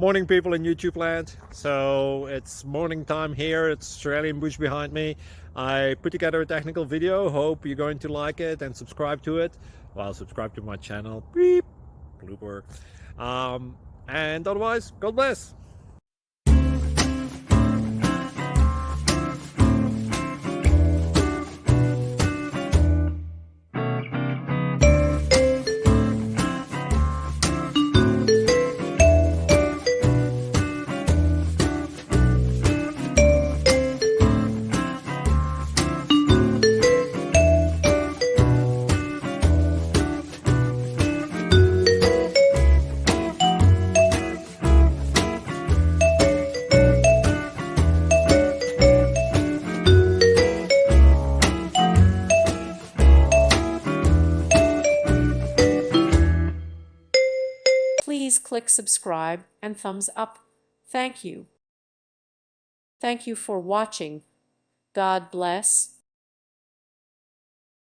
Morning, people in YouTube land. So it's morning time here. It's Australian bush behind me. I put together a technical video. Hope you're going to like it and subscribe to it. Well, subscribe to my channel. Beep. Blooper. And otherwise, God bless. Please click subscribe and thumbs up. Thank you. Thank you for watching. God bless.